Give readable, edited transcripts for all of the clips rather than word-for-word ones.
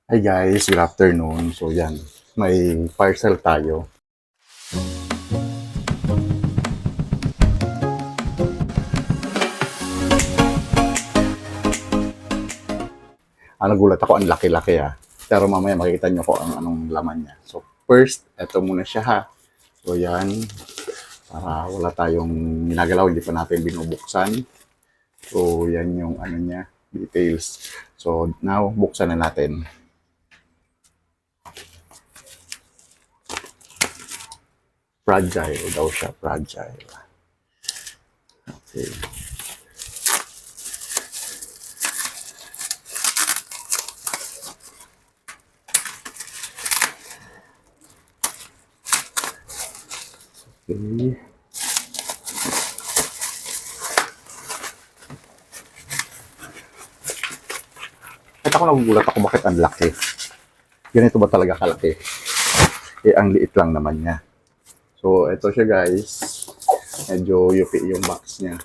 Hi guys, good afternoon. So yan, may parcel tayo. Nagulat ako, ang laki-laki Pero mamaya makikita nyo ko ang anong laman niya. So first, eto muna siya So yan, para wala tayong ginagalaw, hindi pa natin binubuksan. So yan yung ano niya, details. So now, buksan na natin. Fragile daw siya, fragile. Okay. Okay. At ako nagugulat ako bakit ang laki. Ganito ba talaga kalaki? Ang liit lang naman niya. So, ito siya guys. Medyo yupi yung box niya.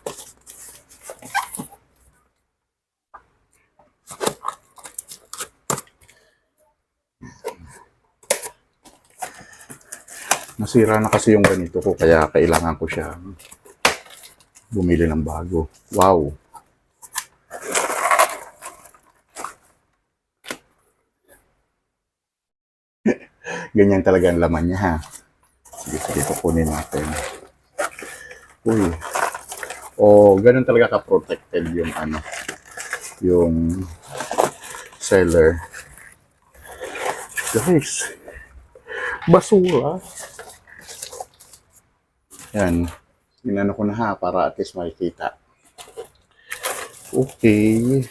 Nasira na kasi yung ganito ko, kaya kailangan ko siya bumili ng bago. Wow! Ganyan talaga ang laman niya Sige, kukunin natin. Uy. Ganun talaga ka-protected yung yung seller. Guys, basura. Yan. Inano ko na para at least makikita. Okay.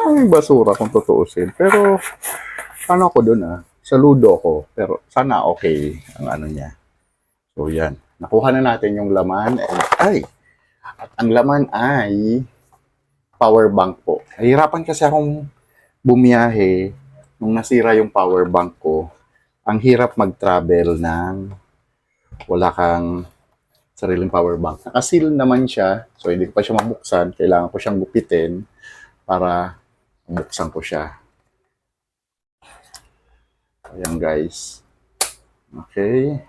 Ang basura kung tutuusin. Pero, ano ako dun saludo ko. Pero, sana okay ang ano niya. So, yan. Nakuha na natin yung laman. At ang laman ay power bank po. Nahihirapan kasi akong bumiyahe nung nasira yung power bank ko. Ang hirap mag-travel ng wala kang sariling power bank. Nakasil naman siya, so hindi ko pa siya mabuksan. Kailangan ko siyang gupitin para buksan ko siya. Ayan guys. Okay.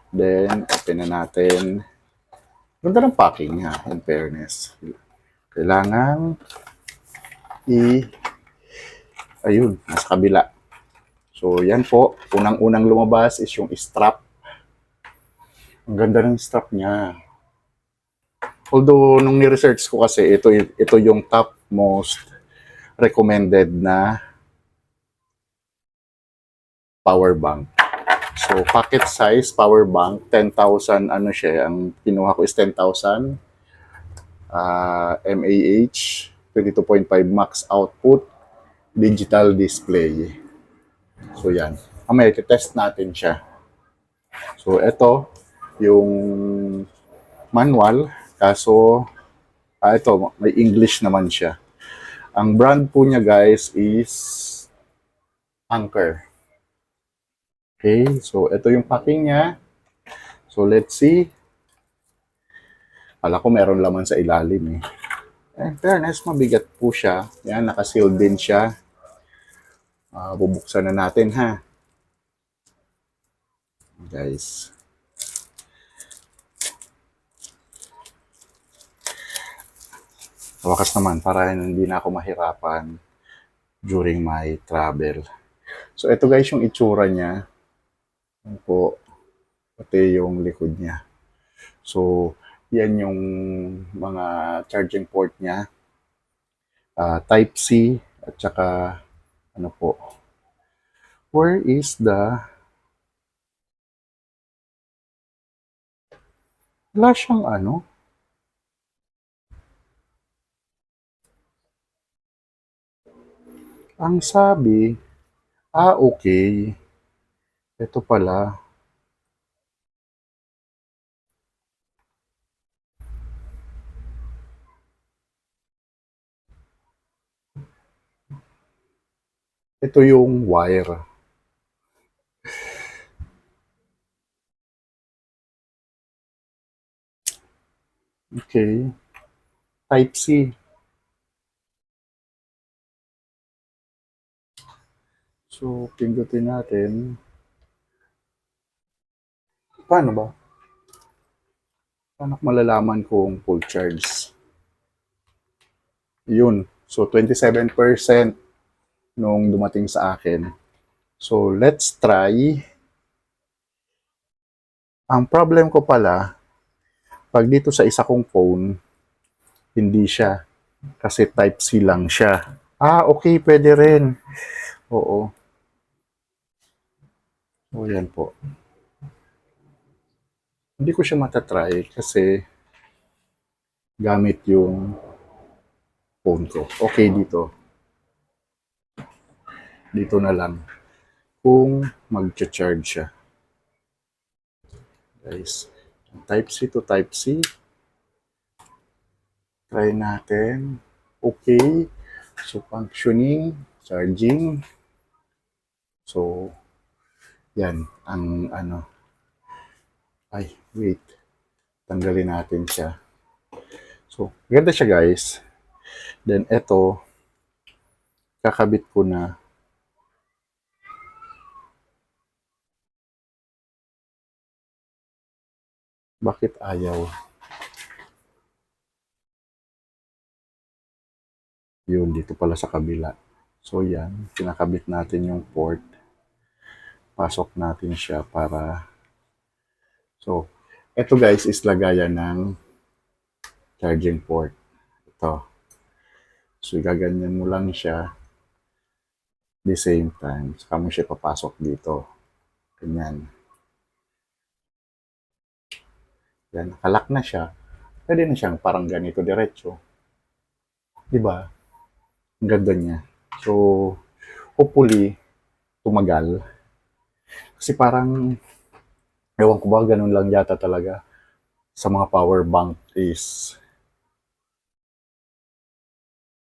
Then, open na natin. Ganda ng packing niya, in fairness. Kailangan ayun, nasa kabila. So, yan po. Unang-unang lumabas is yung strap. Ang ganda ng strap niya. Although, nung ni-research ko kasi, ito yung top most recommended na power bank. So, pocket size power bank, 10,000 ano siya, ang kinuha ko is 10,000 mAh, 22.5 max output, digital display. So, yan. May test natin siya. So, ito, yung manual, kaso, ito, may English naman siya. Ang brand po niya, guys, is Anker. Okay, so ito yung packing niya. So, let's see. Kala ko meron laman sa ilalim In fairness, mabigat po siya. Yan, naka-sealed din siya. Bubuksan na natin Guys. Wakas naman, para hindi na ako mahirapan during my travel. So, ito guys yung itsura niya. Yan po. Pati yung likod niya. So, yan yung mga charging port niya. Type-C at saka ano po. Where is wala siyang ang sabi, okay. Ito pala. Ito yung wire. Okay. Type-C. So, pindutin natin. Paano ba? Paano ko malalaman kung full charge? Yun. So, 27% nung dumating sa akin. So, let's try. Ang problem ko pala, pag dito sa isa kong phone, hindi siya. Kasi Type-C lang siya. Ah, okay, pwede rin. Oo. O, yan po. Hindi ko siya matatry kasi gamit yung phone ko. Okay dito. Dito na lang. Kung mag-charge siya. Guys, Type-C to Type-C. Try natin. Okay. So, functioning, charging. So, yan. Ang ano. Ay, wait. Tanggalin natin siya. So, ganda siya guys. Then, ito, kakabit ko na. Bakit ayaw? Yun, dito pala sa kabila. So, yan. Pinakabit natin yung port. Pasok natin siya para... So, ito guys is lagayan ng charging port. Ito. So, gaganyan mo lang siya the same time. Saka mo siya papasok dito. Ganyan. Yan, nakalak na siya. Pwede na siyang parang ganito diretso. Diba? Ang ganda niya. So, hopefully, tumagal. Kasi parang, ewan ko ba, ganun lang yata talaga sa mga power bank is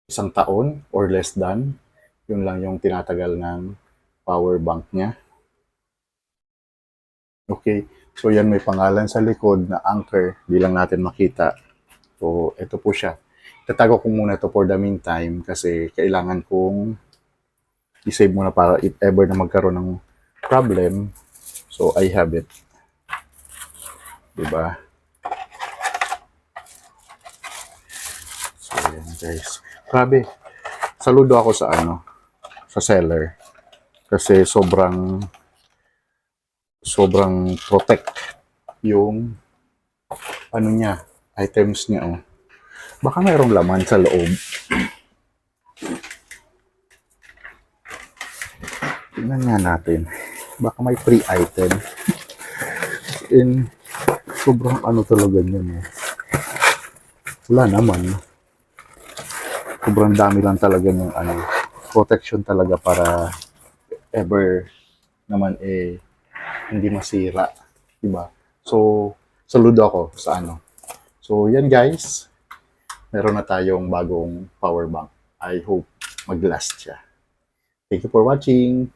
isang taon or less than. Yun lang yung tinatagal ng power bank niya. Okay. So, yan may pangalan sa likod na Anker. Di lang natin makita. So, ito po siya. Tatago ko muna ito for the meantime kasi kailangan kong i-save muna para if ever na magkaroon ng problem. So, I have it. Diba? So, yan guys. Grabe. Saludo ako sa sa seller. Kasi sobrang protect yung niya, items niya. Oh. Baka mayroong laman sa loob. Tingnan nga natin. Baka may free item. In sobrang talaga niyan. Wala naman. Sobrang dami lang talaga ng protection talaga para ever naman hindi masira, 'di ba? So, saludo ako sa So, yan guys. Meron na tayong bagong power bank. I hope mag-last siya. Thank you for watching.